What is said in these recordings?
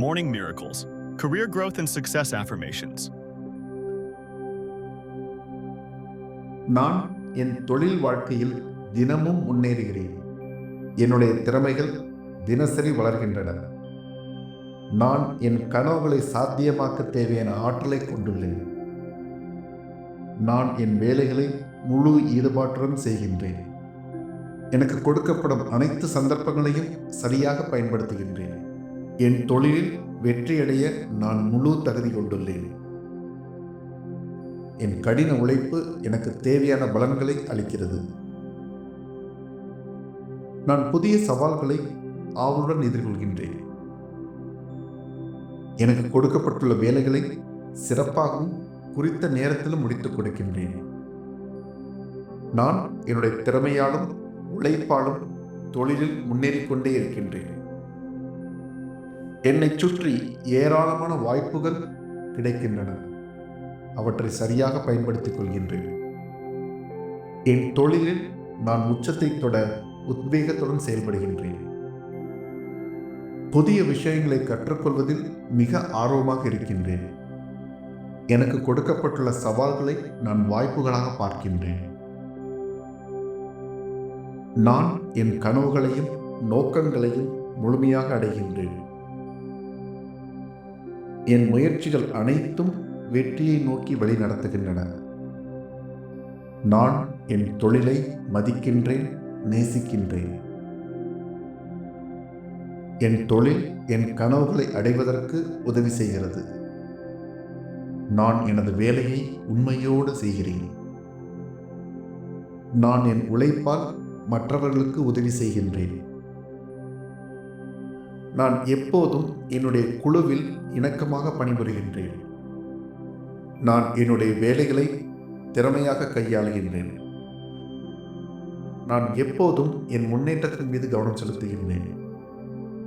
Morning Miracles, Career Growth and Success Affirmations. நான் என் தொழில் வாழ்க்கையில் தினமும் முன்னேறுகிறேன். என்னுடைய திறமைகள் தினசரி வளர்கின்றன. நான் என் கனவுகளை சாத்தியமாக்க தேவையான ஆற்றலை கொண்டுள்ளேன். நான் என் வேலைகளை முழு ஈடுபாட்டுடன் செய்கின்றேன். எனக்கு கொடுக்கப்படும் அனைத்து சந்தர்ப்பங்களையும் சரியாக பயன்படுத்துகின்றேன். என் தொழிலில் வெற்றியடைய நான் முழு தகுதி கொண்டுள்ளேன். என் கடின உழைப்பு எனக்கு தேவையான பலன்களை அளிக்கிறது. நான் புதிய சவால்களை ஆவலுடன் எதிர்கொள்கின்றேன். எனக்கு கொடுக்கப்பட்டுள்ள வேலைகளை சிறப்பாகவும் குறித்த நேரத்திலும் முடித்துக் கொடுக்கின்றேன். நான் என்னுடைய திறமையாலும் உழைப்பாலும் தொழிலில் முன்னேறிக்கொண்டே இருக்கின்றேன். என்னை சுற்றி ஏராளமான வாய்ப்புகள் கிடைக்கின்றன. அவற்றை சரியாக பயன்படுத்திக் கொள்கின்றேன். என் தொழிலில் நான் உச்சத்தை தொட உத்வேகத்துடன் செயல்படுகின்றேன். புதிய விஷயங்களை கற்றுக்கொள்வதில் மிக ஆர்வமாக இருக்கின்றேன். எனக்கு கொடுக்கப்பட்டுள்ள சவால்களை நான் வாய்ப்புகளாக பார்க்கின்றேன். நான் என் கனவுகளையும் நோக்கங்களையும் முழுமையாக அடைகின்றேன். என் முயற்சிகள் அனைத்தும் வெற்றியை நோக்கி வழி நடத்துகின்றன. நான் என் தொழிலை மதிக்கின்றேன், நேசிக்கின்றேன். என் தொழில் என் கனவுகளை அடைவதற்கு உதவி செய்கிறது. நான் எனது வேலையை உண்மையோடு செய்கிறேன். நான் என் உழைப்பால் மற்றவர்களுக்கு உதவி செய்கின்றேன். நான் எப்போதும் என்னுடைய குழுவில் இணக்கமாக பணிபுரிகின்றேன். நான் என்னுடைய வேலைகளை திறமையாக கையாளுகின்றேன். நான் எப்போதும் என் முன்னேற்றத்தின் மீது கவனம் செலுத்துகின்றேன்.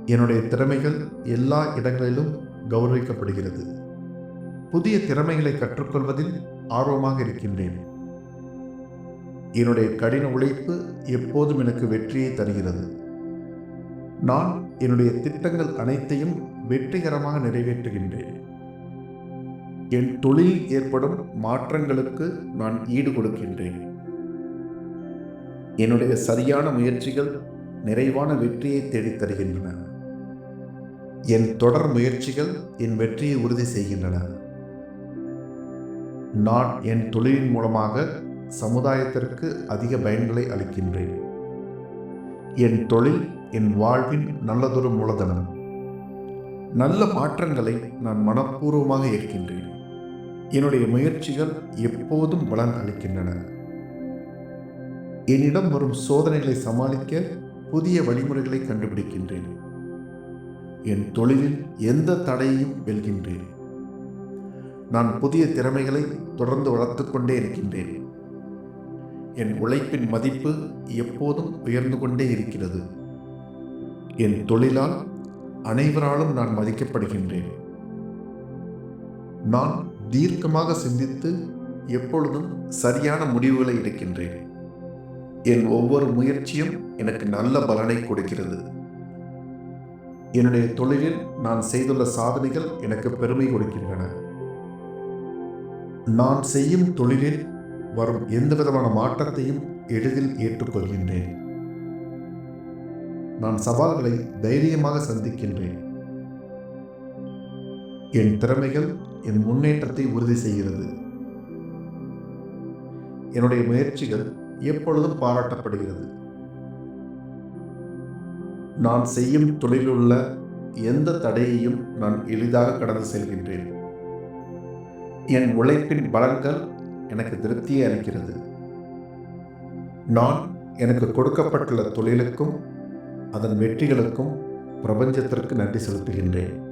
என்னுடைய திறமைகள் எல்லா இடங்களிலும் கௌரவிக்கப்படுகிறது. புதிய திறமைகளை கற்றுக்கொள்வதில் ஆர்வமாக இருக்கின்றேன். என்னுடைய கடின உழைப்பு எப்போதும் எனக்கு வெற்றியை தருகிறது. நான் என்னுடைய திட்டங்கள் அனைத்தையும் வெற்றிகரமாக நிறைவேற்றுகின்றேன். என் தொழிலில் ஏற்படும் மாற்றங்களுக்கு நான் ஈடு கொடுக்கின்றேன். என்னுடைய சரியான முயற்சிகள் நிறைவான வெற்றியை தேடித் தருகின்றன. என் தொடர் முயற்சிகள் என் வெற்றியை உறுதி செய்கின்றன. நான் என் தொழிலின் மூலமாக சமுதாயத்திற்கு அதிக பயன்களை அளிக்கின்றேன். என் தொழில் என் வாழ்வின் நல்லதொரு மூலதனம். நல்ல மாற்றங்களை நான் மனப்பூர்வமாக ஏற்கின்றேன். என்னுடைய முயற்சிகள் எப்போதும் பலன் அளிக்கின்றன. என்னிடம் வரும் சோதனைகளை சமாளிக்க புதிய வழிமுறைகளை கண்டுபிடிக்கின்றேன். என் தொழிலில் எந்த தடையையும் வெல்கின்றேன். நான் புதிய திறமைகளை தொடர்ந்து வளர்த்துக்கொண்டே இருக்கின்றேன். என் உழைப்பின் மதிப்பு எப்போதும் உயர்ந்து கொண்டே இருக்கிறது. என் தொழிலால் அனைவராலும் நான் மதிக்கப்படுகின்றேன். நான் தீர்க்கமாக சிந்தித்து எப்பொழுதும் சரியான முடிவுகளை எடுக்கின்றேன். என் ஒவ்வொரு முயற்சியும் எனக்கு நல்ல பலனை கொடுக்கிறது. என்னுடைய தொழிலில் நான் செய்துள்ள சாதனைகள் எனக்கு பெருமை கொடுக்கின்றன. நான் செய்யும் தொழிலில் வரும் எந்த விதமான மாற்றத்தையும் எளிதில் ஏற்றுக்கொள்கின்றேன். நான் சவால்களை தைரியமாக சந்திக்கின்றேன். என் திறமைகள் என் முன்னேற்றத்தை உறுதி செய்கிறது. என்னுடைய முயற்சிகள் எப்பொழுதும் பாராட்டப்படுகிறது. நான் செய்யும் தொழிலுள்ள எந்த தடையையும் நான் எளிதாக கடந்து செல்கின்றேன். என் உழைப்பின் பலன்கள் எனக்கு திருப்தியை அளிக்கிறது. நான் எனக்கு கொடுக்கப்பட்டுள்ள தொழிலுக்கும் அதன் வெற்றிகளுக்கும் பிரபஞ்சத்திற்கு நன்றி செலுத்துகின்றேன்.